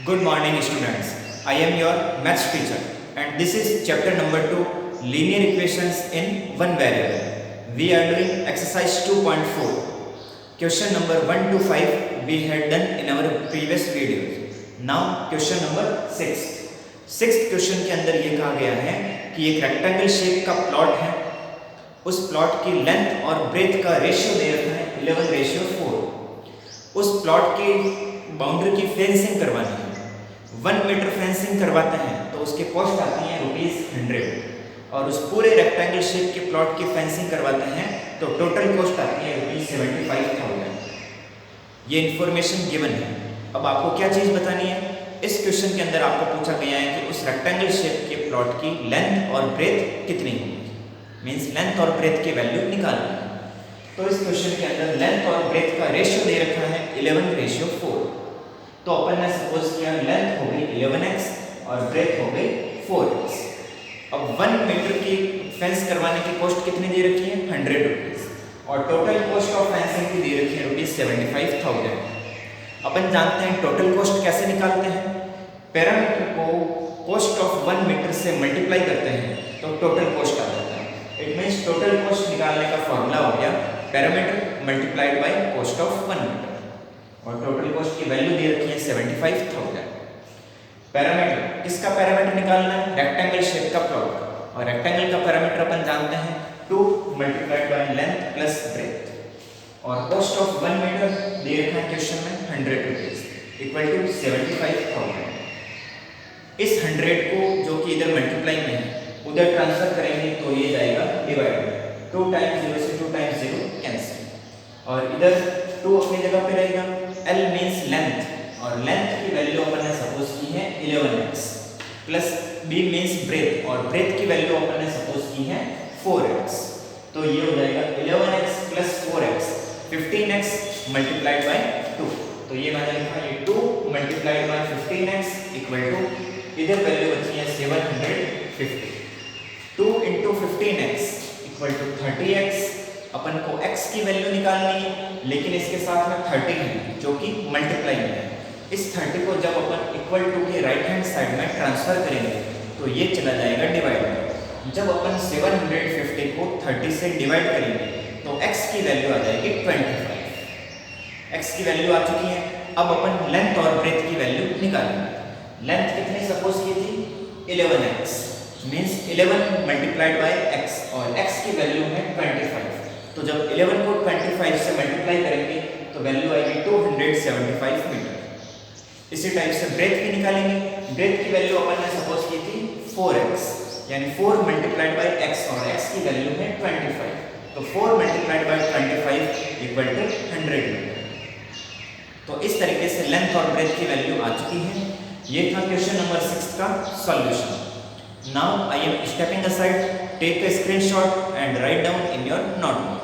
Good morning students. I am your maths teacher and this is chapter number 2 linear equations in one variable. We are doing exercise 2.4. Question number 1 to 5 we had done in our previous videos. Now question number 6. Sixth question के अंदर ये कहा गया है कि एक rectangle shape का plot है, उस प्लॉट की लेंथ और ब्रेथ का रेशियो दे रखा है 11:4। उस प्लॉट की बाउंड्री की फेंसिंग करवानी है, 1 मीटर फेंसिंग करवाते हैं तो उसकी कॉस्ट आती है ₹100 और उस पूरे रेक्टेंगल शेप के प्लॉट की फेंसिंग करवाते हैं तो टोटल कॉस्ट आती है ₹75,000। ये इंफॉर्मेशन गिवन है। अब आपको क्या चीज़ बतानी है? इस क्वेश्चन के अंदर आपको पूछा गया है कि उस रेक्टेंगल शेप के प्लॉट की लेंथ और ब्रेथ कितनी होगी, मींस लेंथ और ब्रेथ की वैल्यू निकालनी है। तो इस क्वेश्चन के अंदर लेंथ और ब्रेथ का रेशियो दे रखा है 11:4। तो अपन ने सपोज किया लेंथ हो गई 11x और ब्रेथ हो गई 4x। अब 1 मीटर की फेंस करवाने की कॉस्ट कितनी दे रखी है? ₹100 और टोटल कॉस्ट ऑफ फेंसिंग की दे रखी है ₹75,000। अपन जानते हैं टोटल कॉस्ट कैसे निकालते हैं। पैरामीटर को कॉस्ट ऑफ 1 मीटर से मल्टीप्लाई करते हैं तो टोटल कॉस्ट आ जाता है। इट मींस टोटल कॉस्ट निकालने का फॉर्मूला हो गया parameter multiplied by cost of 1 metre और टोटल कॉस्ट की वैल्यू दे रखी है 75,000। पैरामीटर किसका पैरामीटर निकालना है? रेक्टेंगल शेप का प्लॉट और रेक्टेंगल का पैरामीटर अपन जानते हैं 2 multiplied by length plus breadth और कॉस्ट ऑफ 1 मीटर दे रखा है क्वेश्चन में ₹100 इक्वल टू 75,000। इस 100 को जो कि इधर मल्टीप्लाई में है उधर ट्रांसफर करेंगे तो ये जाएगा डिवाइड, 2 टाइम्स 0 से 2 टाइम्स 0 कैंसिल और इधर 2 अपनी जगह पे रहेगा। L मींस लेंथ और लेंथ की वैल्यू अपन ने सपोज की है 11x plus B means breadth और ब्रेथ की वैल्यू अपन ने सपोज की है 4x। तो ये हो जाएगा 11x plus 4x 15x multiplied by 2। तो ये मैंने लिखा है 2 multiplied by 15x equal to इधर वैल्यू बची है 750। 2 into 15x equal to 30x। अपन को x की वैल्यू निकालनी है लेकिन इसके साथ में 30 है जो कि मल्टीप्लाई में है। इस 30 को जब अपन इक्वल टू के राइट हैंड साइड में ट्रांसफर करेंगे तो ये चला जाएगा डिवाइड में। जब अपन 750 को 30 से डिवाइड करेंगे तो x की वैल्यू आ जाएगी 25। x की वैल्यू आ चुकी है। अब अपन लेंथ और ब्रेथ की वैल्यू निकालेंगे। लेंथ कितनी सपोज की थी? 11x means 11 multiplied by x और x की वैल्यू है 25। तो जब 11 को 25 से मल्टीप्लाई करेंगे तो वैल्यू आएगी 275 मीटर। इसी टाइप से ब्रेथ की निकालेंगे। ब्रेथ की वैल्यू अपन ने सपोज की थी 4x यानी 4 मल्टीप्लाइड बाय x और x की वैल्यू है 25। तो 4 multiplied by 25 equal to 100 metre. तो इस तरीके से लेंथ और ब्रेथ की वैल्यू आ चुकी है। ये था क्वेश्चन नंबर 6 का solution. Now I am stepping aside, take a screenshot and write down in your notebook.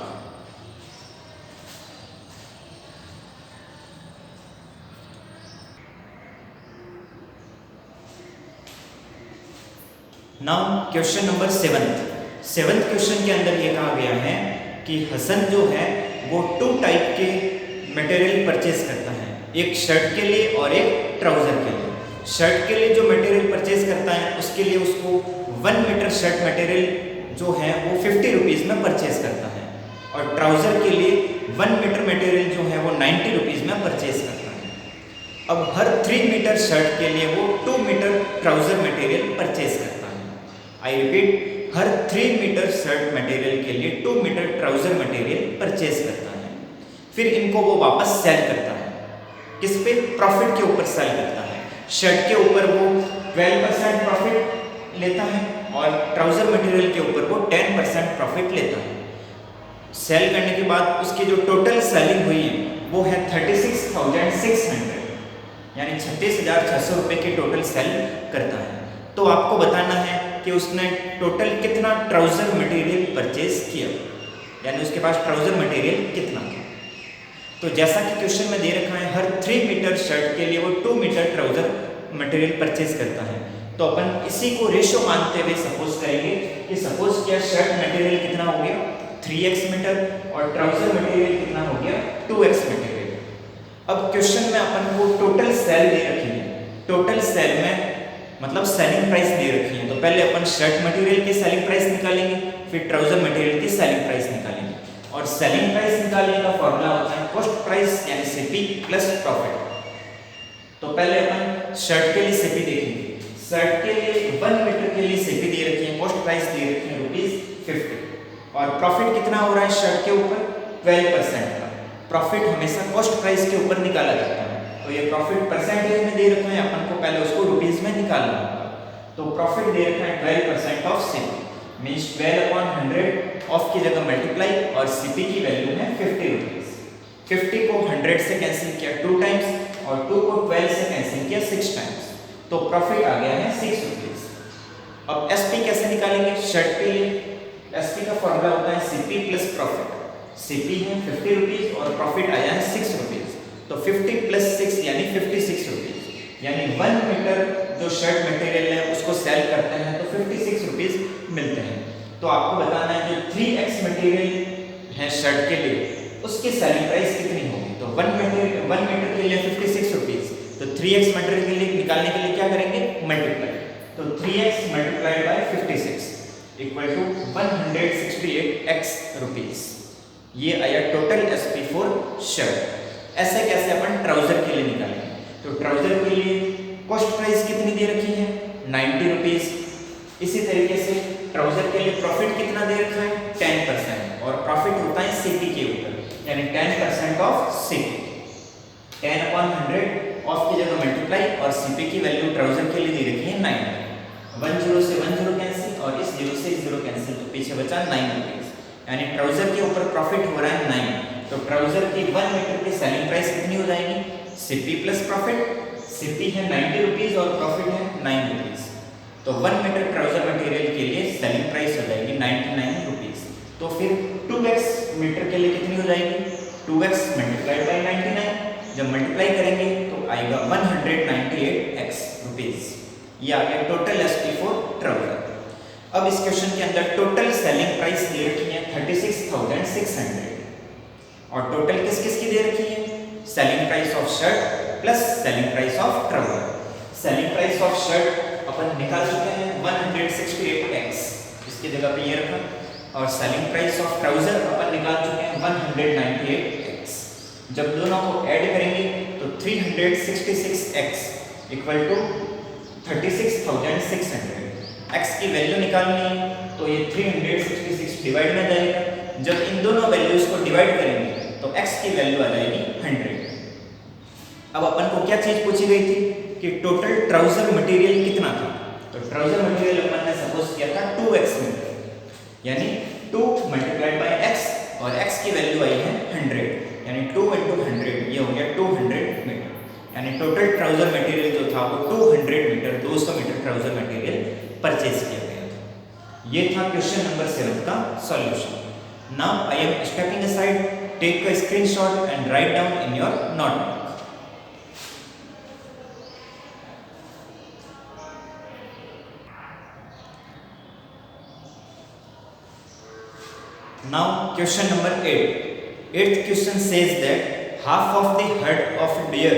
Now question number 7th question के अंदर ये कहा गया है कि हसन जो है वो 2 टाइप के मटेरियल परचेज करता है, एक शर्ट के लिए और एक ट्राउजर के लिए। शर्ट के लिए जो मटेरियल परचेज करता है उसके लिए उसको 1 मीटर शर्ट मटेरियल जो है वो ₹50 में परचेज करता है और ट्राउजर के लिए 1 मीटर मटेरियल जो है वो ₹90 में परचेज करता है। अब हर 3 मीटर शर्ट के लिए वो 2 मीटर ट्राउजर मटेरियल परचेज करता है। आई रिपीट, हर 3 मीटर शर्ट मटेरियल के लिए 2 मीटर ट्राउजर मटेरियल परचेज करता है। फिर इनको वो वापस सेल करता है। किस पे? प्रॉफिट के ऊपर सेल करता है। शर्ट के ऊपर वो 12% प्रॉफिट लेता है और ट्राउजर मटेरियल के ऊपर वो 10% प्रॉफिट लेता है। सेल करने के बाद उसकी जो टोटल सेलिंग हुई है वो है 36,600 यानी 36,600 रुपये की टोटल सेल करता है। तो आपको बताना है कि उसने टोटल कितना ट्राउजर मटेरियल परचेज किया, यानी उसके पास ट्राउजर मटेरियल कितना था। तो जैसा कि क्वेश्चन में दे रखा है हर 3 मीटर शर्ट के लिए वो 2 मीटर ट्राउजर मटेरियल परचेज करता है। तो अपन इसी को रेशो मानते हुए सपोज करेंगे कि सपोज किया शर्ट मटेरियल कितना हो गया 3x मीटर और ट्राउजर मटेरियल कितना हो गया 2x मटेरियल। अब क्वेश्चन में अपन को टोटल सेल दे रखी है, टोटल सेल में मतलब सेलिंग प्राइस दे रखी है, तो पहले अपन शर्ट मटेरियल की सेलिंग प्राइस निकालेंगे, फिर ट्राउजर मटेरियल की सेलिंग प्राइस निकालेंगे। और सेलिंग प्राइस निकालने का फॉर्मूला होता है कॉस्ट प्राइस यानी सीपी प्लस प्रॉफिट। तो पहले अपन शर्ट के लिए सीपी देखेंगे। शर्ट के लिए 1 मीटर के लिए सीपी दे रखी है, कॉस्ट प्राइस दे रखी है ₹50 और प्रॉफिट कितना हो रहा है शर्ट के ऊपर 12% का। प्रॉफिट हमेशा कॉस्ट प्राइस के ऊपर निकाला जाता है, तो ये प्रॉफिट परसेंटेज में दे रखा है, अपन को पहले उसको रुपीस में निकालना होगा। तो प्रॉफिट दे रखा है 12% ऑफ सीपी मींस 12/100 ऑफ की जगह मल्टीप्लाई और सीपी की वैल्यू है ₹50। 50 को 100 से कैंसिल किया 2 टाइम्स और 2 को 12 से कैंसिल किया 6 टाइम्स, तो प्रॉफिट आ गया है ₹6। अब एसपी कैसे निकालेंगे शर्ट के लिए? एसपी का फॉर्मूला होता है सीपी प्लस प्रॉफिट। सीपी है ₹50 और प्रॉफिट आया है ₹6, तो 50 प्लस 6 यानी ₹56, यानी 1 मीटर जो शर्ट मटेरियल है उसको सेल करते हैं तो ₹56 मिलते हैं। तो आपको बताना है जो 3x मटेरियल है शर्ट के लिए उसकी सेलिंग प्राइस कितनी होगी। तो 1 मीटर के लिए ₹56, तो 3x मटेरियल के लिए निकालने के लिए क्या करेंगे मल्टीप्लाई, तो 3x multiplied by 56 equal to 168x rupees. ये आया टोटल एसपी फॉर शर्ट। ऐसे कैसे अपन ट्राउजर के लिए निकालेंगे? तो ट्राउजर के लिए कॉस्ट प्राइस कितनी दे रखी है ₹90। इसी तरीके से ट्राउजर के लिए प्रॉफिट कितना दे रखा है 10% और प्रॉफिट होता है सीपी के ऊपर यानी 10% ऑफ सीपी। 10/100 ऑफ की जगह मल्टीप्लाई और सीपी की वैल्यू ट्राउजर के लिए दे रखी है 90। 10 से 10 कैंसिल और इस 0 से 0 कैंसिल, तो पीछे बचा ₹9 यानी ट्राउजर के ऊपर प्रॉफिट हो रहा है 9। तो ट्राउजर की 1 मीटर की सेलिंग प्राइस कितनी हो जाएगी सीपी प्लस प्रॉफिट। सीपी है ₹90 और प्रॉफिट है ₹9, तो 1 मीटर ट्राउजर मटेरियल के लिए सेलिंग प्राइस हो जाएगी ₹99। तो फिर 2x मीटर के लिए कितनी हो जाएगी 2x मल्टीप्लाइड बाय 99। जब मल्टीप्लाई करेंगे तो आएगा 198x रुपीस। ये आ गया टोटल एसपी फॉर ट्राउजर। अब इस क्वेश्चन के अंदर टोटल सेलिंग प्राइस दे रखी है 36,600 और टोटल किस किस की दे रखी है selling price of shirt plus selling price of trouser. Selling price of shirt अपन निकाल चुके हैं 168x, इसकी जगह पे ये रखा, और सेलिंग प्राइस ऑफ ट्राउजर अपन निकाल चुके हैं 198x। जब दोनों को ऐड करेंगे तो 366x इक्वल टू 36,600। x की वैल्यू निकालनी है तो ये 366 डिवाइड में जाएगा। जब इन दोनों वैल्यूज को डिवाइड करेंगे तो x की वैल्यू आ जाएगी 100। अब अपन को क्या चीज पूछी गई थी कि टोटल ट्राउजर मटेरियल कितना था। तो ट्राउजर मटेरियल अपन ने सपोज किया था 2x मीटर यानी 2 मल्टीप्लाइड बाय x और x की वैल्यू आई है 100 यानी 2 × 100 ये हो गया 200 मीटर। यानी टोटल ट्राउजर मटेरियल जो था वो 200 metre 200 metre trouser material purchase किया गया था। ये था क्वेश्चन नंबर 7 का solution. Now I am stepping aside, take a screenshot and write down in your notebook. Now question number 8. Eighth question says that half of the herd of deer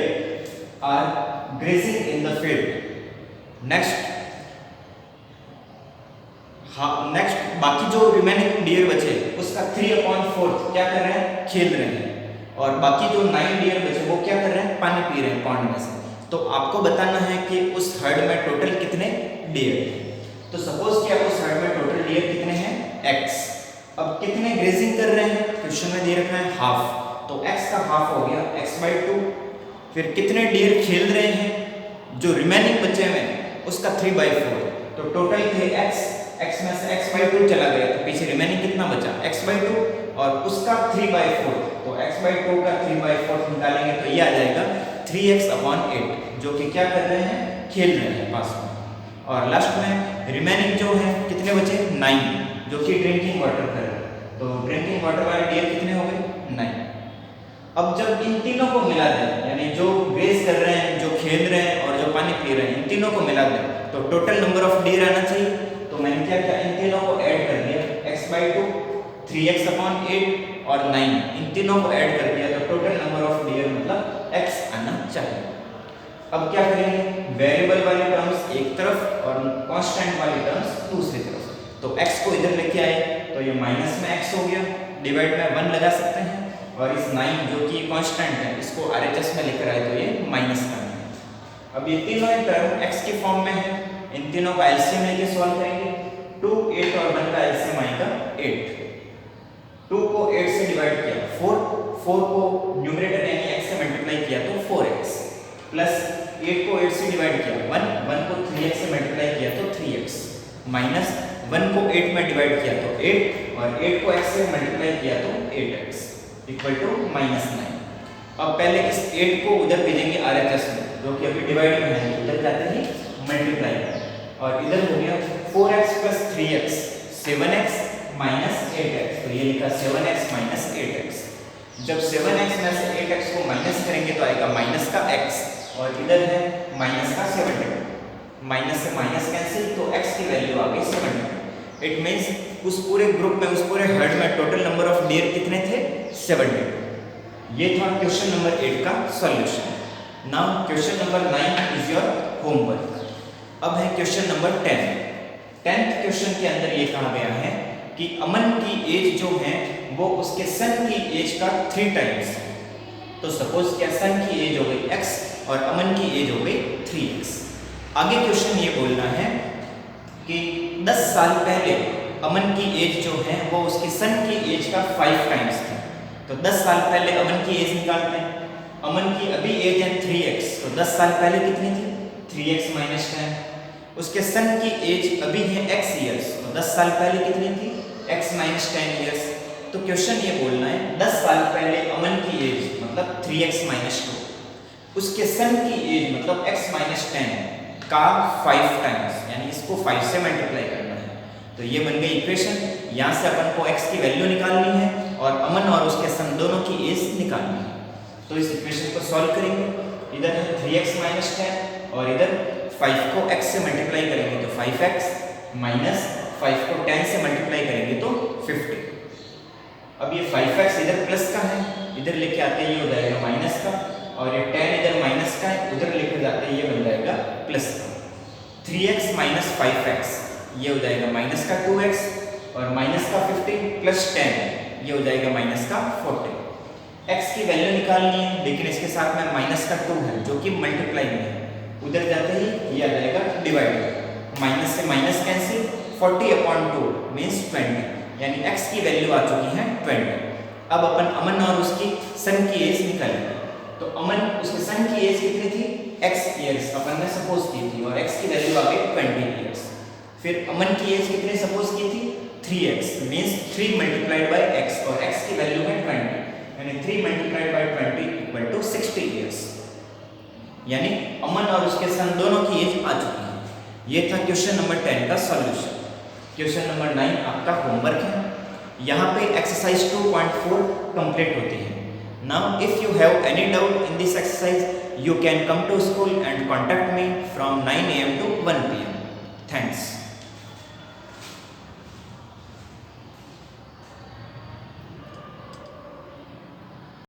are grazing in the field. Next बाकी जो remaining dear बचे उसका 3/4 क्या कर रहे हैं खेल रहे हैं, और बाकी जो 9 डियर बचे वो क्या कर रहे हैं पानी पी रहे हैं पॉन्ड में से। तो आपको बताना है कि उस हर्ड में टोटल कितने डियर हैं। तो सपोज कि उस हर्ड में टोटल डियर कितने हैं x। अब कितने ग्रेजिंग कर रहे हैं क्वेश्चन में दे रखा है हाफ, तो x का हाफ हो गया x/2। फिर कितने डियर खेल रहे हैं जो रिमेनिंग बचे हुए उसका 3/4। तो टोटल थे x में से x/2 चला गया तो पीछे रिमेनिंग कितना बचा x/2 और उसका 3/4। तो x/2 का 3/4 निकालेंगे तो ये आ जाएगा 3x/8 जो कि क्या कर रहे हैं खेल रहे हैं पास में। और लास्ट में रिमेनिंग जो है कितने बचे 9 जो कि ड्रिंकिंग वाटर कर रहे हैं। तो ड्रिंकिंग वाटर वाले डियर कितने हो गए 9। अब जब इन तीनों को मिला दें यानी जो ग्रेज कर रहे हैं जो खेल रहे हैं और जो पानी पी रहे हैं इन तीनों को मिला दें तो टोटल नंबर ऑफ डियर आना चाहिए। तो मैंने क्या किया इन तीनों को ऐड कर दिया x/2 3x/8 और 9 इन तीनों को ऐड कर दिया तो टोटल नंबर ऑफ डियर मतलब x आना चाहिए। अब क्या करेंगे, वेरिएबल वाली टर्म्स एक तरफ और कांस्टेंट वाली टर्म्स दूसरी तरफ। तो x को इधर लेके आए तो ये माइनस में x हो गया, डिवाइड में 1 लगा सकते हैं, और इस 9 जो कि कांस्टेंट है इसको RHS में लेकर आए तो ये माइनस का है। अब ये तीनों टर्म x के फॉर्म में है, इन तीनों का एलसीएम लेके सॉल्व करेंगे। 2, 8 और 1 का एलसीएम आएगा 8। 2 को 8 से डिवाइड किया 4, 4 को न्यूमरेटर यानी x से मल्टीप्लाई किया तो 4x, प्लस 8 को 8 से डिवाइड किया 1, 1 को 3x से मल्टीप्लाई किया तो 3x, माइनस 1 को 8 में डिवाइड किया तो 8 और 8 को x से मल्टीप्लाई किया तो 8x इक्वल टू -9। अब पहले इस 8 को उधर भेजेंगे RHS में, जो कि अभी डिवाइड में है, उधर जाते ही मल्टीप्लाई, और इधर हो गया 4x plus 3x 7x minus 8x, तो ये लिखा 7x माइनस 8x। जब 7x में से 8x को माइनस करेंगे तो आएगा माइनस का x, और इधर है माइनस का 70, माइनस से माइनस कैंसिल तो x की वैल्यू आ गई 70। इट मींस उस पूरे ग्रुप में, उस पूरे हर्ड में टोटल नंबर ऑफ डियर कितने थे, 70। ये था क्वेश्चन नंबर 8 का solution. Now question number 9 is your homework. अब है क्वेश्चन नंबर 10। 10th क्वेश्चन के अंदर ये कहा गया है कि अमन की एज जो है वो उसके सन की एज का 3 टाइम्स है। तो सपोज क्या, सन की एज हो गई x और अमन की एज हो गई 3x। आगे क्वेश्चन ये बोलना है कि 10 साल पहले अमन की एज जो है वो उसकी सन की एज का 5 टाइम्स थी। तो 10 साल पहले अमन की एज निकालते हैं। अमन की अभी एज है 3x, तो 10 साल पहले कितनी थी, 3x माइनस 10। उसके सन की एज अभी है x ईयर्स, तो 10 साल पहले कितनी थी, x माइनस 10 ईयर्स। तो क्वेश्चन ये बोलना है 10 साल पहले अमन की एज मतलब 3x माइनस 2, उसके सन की एज मतलब x माइनस 10 का 5 टाइम्स, यानी इसको 5 से मल्टीप्लाई करना है। तो ये बन गई इक्वेशन। यहाँ से अपन को x की वैल्यू निकालनी है और अमन और उसके सन दोनों की एज निकालनी है। तो इस इक्वेशन को सॉल्व करेंगे। इधर है 3x माइनस 10 और इधर 5 को x से मल्टीप्लाई करेंगे तो 5x माइनस 5 को 10 से मल्टीप्लाई करेंगे तो 50। अब ये 5x इधर प्लस का है, इधर लेके आते हैं ये हो जाएगा माइनस का, और ये 10 इधर माइनस का है, उधर लेके जाते हैं ये बन जाएगा प्लस का। 3x माइनस 5x ये हो जाएगा माइनस का 2x, और माइनस का 50 प्लस 10 ये हो जाएगा माइनस का 40। x की वैल्यू निकालनी है, लेकिन इसके साथ में माइनस का 2 है जो कि मल्टीप्लाई में है, उधर जाते ही ये आ जाएगा डिवाइड, माइनस से माइनस कैंसिल, 40/2 मीन्स 20, यानी x की वैल्यू आ चुकी है 20। अब अपन अमन और उसकी सन की एज निकालेंगे। तो अमन उसके सन की एज कितनी थी, x ईयर्स अपन ने सपोज की थी, और x की वैल्यू आ गई 20 ईयर्स। फिर अमन की एज कितनी सपोज की थी, 3x means 3 multiplied by x, और x की वैल्यू है 20, यानी 3 multiplied by 20 equal to 60 years, यानी अमन और उसके सन दोनों की एज आ चुकी है। ये था क्वेश्चन नंबर 10 का सॉल्यूशन। क्वेश्चन नंबर 9 आपका होमवर्क है। यहाँ पे एक्सरसाइज 2.4 कंप्लीट होती है। Now if you have any doubt in this exercise, you can come to school and contact me from 9 AM to 1 PM. Thanks.